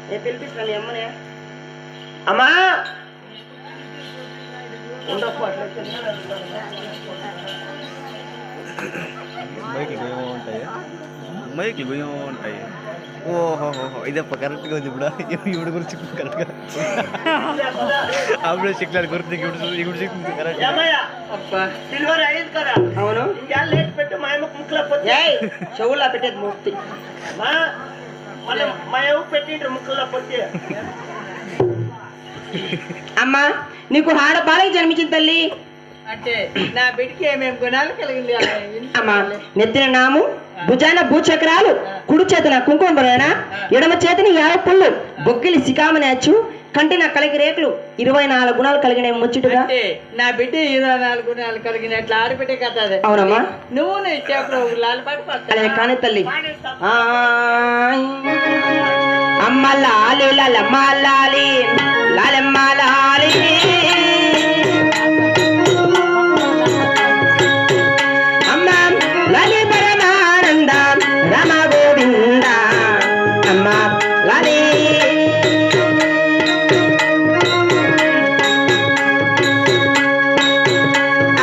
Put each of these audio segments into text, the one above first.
నేను పిలిపిస్తాను అమ్మనే. అమ్మా మైకి ఉంటాయి. ఓహోహో ఇదప్ప కరెక్ట్గా ఉంది. ఇప్పుడు గురించి కరెక్ట్గా అప్పుడు చిక్లాడు గుర్తు ఇప్పుడు చెప్తుంది కరెక్ట్. డెలివరీ అయింది కదా. అవును. లేట్ పెట్టు మా అమ్మ ముక్కులో పొత్తి చెవుల్లో పెట్టేది మూర్తి. మా అమ్మ పెట్టిండ్రు ముక్కుల్లో పొత్తి. అమ్మా నీకు ఆడబాలకి జన్మించింది తల్లి అంటే నా బిడ్డకి ఏమేమి గుణాలు కలిగింది అమ్మా. నెత్తిన నాము, భుజాన భూచక్రాలు, కుడి చేతన కుంకుమ బరేణ, ఎడమ చేతిని 50 పుళ్ళు, బొగ్గిలి సికామనేచ్చు, కంటిన కలిగి రేకులు, 24 గుణాలు కలిగిన ముచ్చటగా. నా బిడ్డ 24 గుణాలు కలిగినట్లు ఆడబిడ్డ కదా. అవునమ్మా. నువ్వు ఇచ్చేప్పుడు లాలపాటు అదే కానీ తల్లి. అమ్మ లాలి లాలమ్మ లాలి లాలమ్మ లాలి అమ్మ లాలి పరమానంద రమ గోవింద అమ్మ లాలి.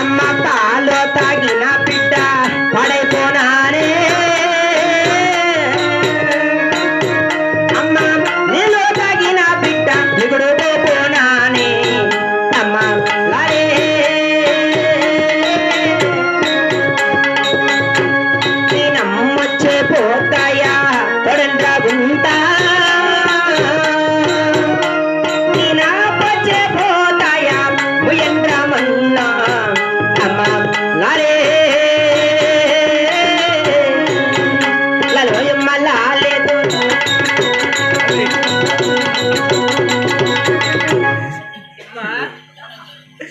అమ్మ పాలో తాగిన బిడ్డ పడైపోనానే. అమ్మ నీలో తాగిన బిడ్డ నిగుడు పోనానే. అమ్మ లాలే నమ్మొచ్చే పోతాయా తొడండ్రా గుంటా. నీనాపొచ్చే పోతాయా ముయండ్రా మన్నా. అమ్మ లాలే లలోయమ్మ లాలేదు.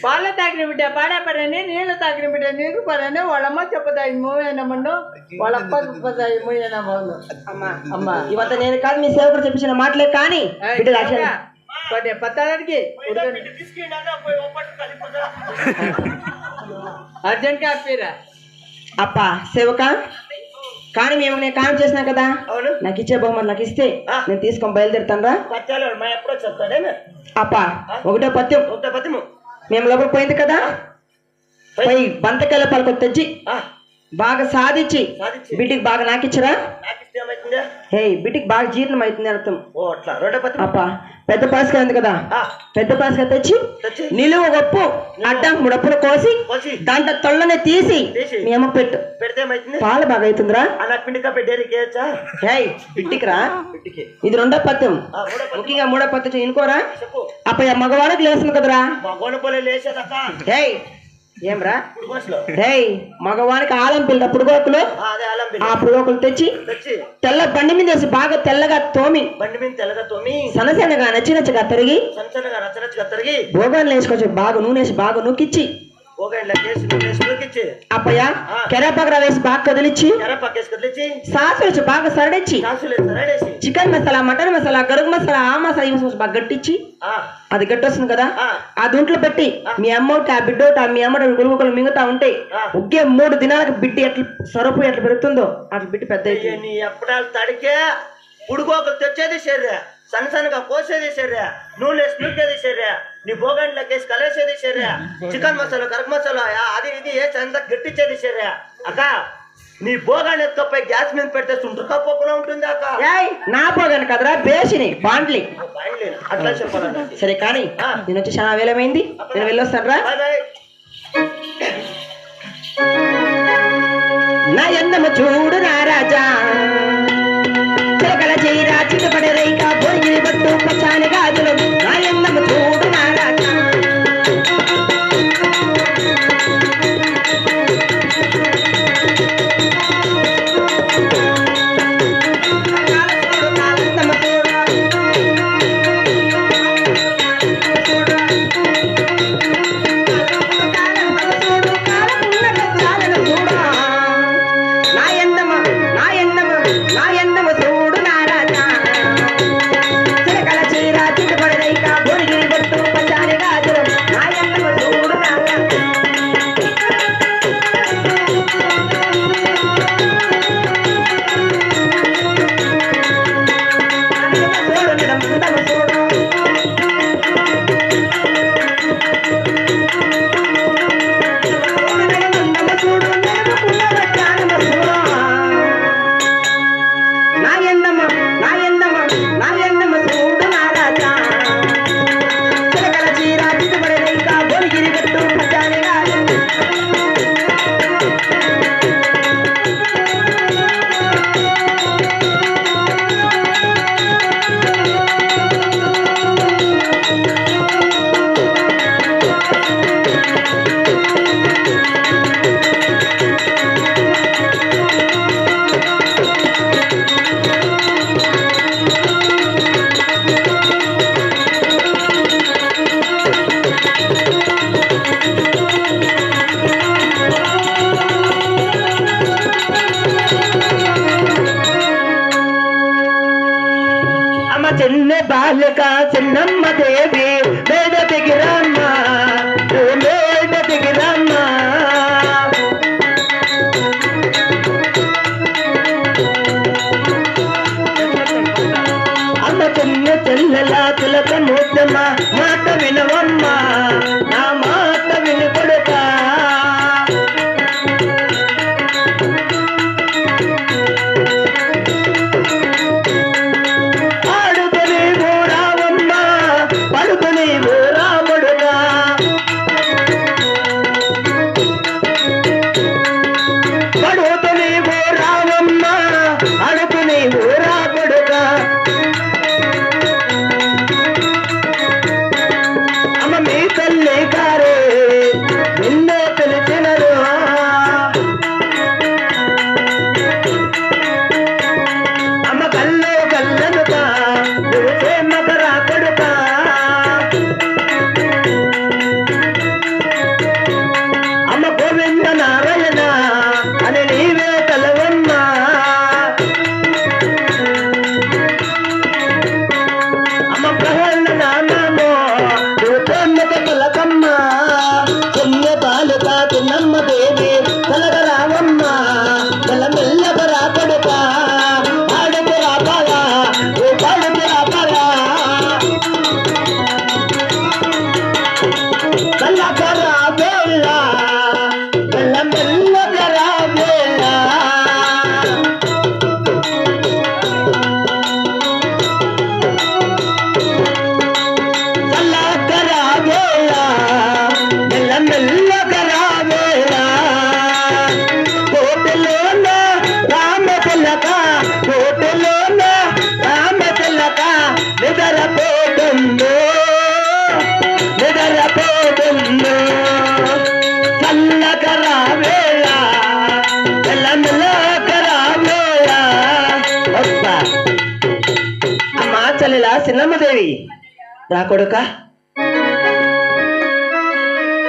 పాల తాగిన బిడ్డ పాడపడని, నీళ్ళు తాగిన బిడ్డ నీళ్ళు పడని, వాళ్ళమ్మ చెప్పదాయి మూయనమ్మను, వాళ్ళప్ప చెప్పదాయి మూయనమ్మను. అమ్మా అమ్మా ఇవంత నేను కాదు మీ సేవకుడు చెప్పించిన మాటలే కానీ బిడ్డ రాశాను. పత్తానికి అర్జెంట్ గా ఆపిరా అప్ప సేవక. కానీ మేము నేను కాయం చేసినా కదా. నాకు ఇచ్చే బహుమతి నాకు ఇస్తే నేను తీసుకొని బయలుదేరుతాను రా. అప్ప ఒకటో పత్యం మేము లోపల పోయింది కదా. పోయి బంతకాయల పలకు తెచ్చి బాగా సాధించి బిడ్డికి బాగా నాకిచ్చరా. హే బిడ్డికి బాగా జీర్ణం అవుతుంది అర్థం. అప్ప పెద్ద పాసుగా ఉంది కదా. పెద్ద పాసుగా తెచ్చి నిలువ గొప్పు అడ్డం ముడప్పులు కోసి దాంట్లో తొళ్ళనే తీసి మీ అమ్మ పెట్టు. పాలు బాగా అవుతుందిరా. హే బిడ్డికి రా. ఇది రెండో పత్యం. ముఖ్యంగా మూడో పత్యం ఇనుకోరా. అప్ప మగవాళ్ళకి లేస్తుంది కదరా. హే ఏమ్రా మగవానికి ఆలం పిల్ల పుడుగోకులు. ఆ పుడుగోకులు తెచ్చి తెల్ల బండి మీద వేసి బాగా తెల్లగా తోమి సనసనగా నచ్చినచ్చగా తరిగి భోగాలు వేసుకొచ్చి బాగా నూనె వేసి బాగా నూకిచ్చి అప్పయ్య కెరపగర వేసి బాగా కదిలిచ్చి సాసులు వచ్చి బాగా సరడిచ్చి చికెన్ మసాలా, మటన్ మసాలా, గరుగు మసాలా, ఆ మసాలా, ఈ మసాలా బాగా గట్టిచ్చి అది గట్టి వస్తుంది కదా. ఆ దూంట్లో పెట్టి మీ అమ్మోటి ఆ బిడ్డోటి మీ అమ్మటి గురుగుకలు మింగుతా ఉంటే ఒకే 3 దినాలకు బిడ్డ ఎట్లా సొరపు ఎట్లా పెరుగుతుందో అట్లా బిడ్డ పెద్ద తడికే పుడుకోకలు తెచ్చేది సరే, సన్నసన్నగా కోసేది సరే, నూనె స్నూకేది సరే, నీ భోగాంట్లోకి వేసి కలిసేది సరే, చికెన్ మసాలా, గరం మసాలా అది ఇది వేసి అంతా గట్టించేది సరే. అక్క నీ భోగాన్ని ఎత్తుకపోయి గ్యాస్ మీద పెడితే సుంటుకపోకుండా ఉంటుంది అక్క. నా భోగాన్ని కదరా బేసిని బాండ్లీ అట్లా చెప్పాలి. సరే కానీ నేను వచ్చి చాలా వేలమైంది, నేను వెళ్ళొస్తాను రా. నా ఎందము చూడు నా రాజా చిలకల చీరా చిన్నపడి రైక పొరిగిరి బట్టు పచ్చాని గాజులు. నా ఎందము చూడు నా రాజా బాలిక చిన్నమ్మ దేవి మేడ దిగిరమ్మ మేడ దిగిరమ్మ అమ్మ చిన్న చెల్లెల తిలక ముద్దమ్మ మాట వినవమ్మ నా మాట విని కొడుక ఆడుకొని ఊరావమ్మ పడుకొని ఊరా కొడుక పడుకొని ఊరావమ్మ అడుకుని ఊరా కొడుక అమ్మ మీ తల్లి కారే నిన్నే పిలిచినరు అమ్మ కల్లో కల్లనుక నువ్వు మగరా కొడుక అమ్మ గోవింద నారాయణ అని నీవే తలవమ్మ అమ్మ ప్రహన్న నామో తోన్నత పలకమ్మ చిన్న బాలిక చిన్నమ్మ దేవి కలగరావమ్మ మెల్లమెల్లగరా కొడుక ఆడుకు రాపాలా ఓ పాడుకు రాపాలా కలగరా వేళ మెల్లమెల్లగరా వేళ కలగరా వేళ మెల్లమెల్లగరా వేళ కోటలోన రామ తిలక కోటలోన రామ తిలక నిద్రపోతుందో నిద్రపోతుందో చల్లకరా వేళ మెల్లమెల్లగరా వేళ వస్తా అమ్మా చెల్లెలా చిన్నమ్మదేవి రా కొడుక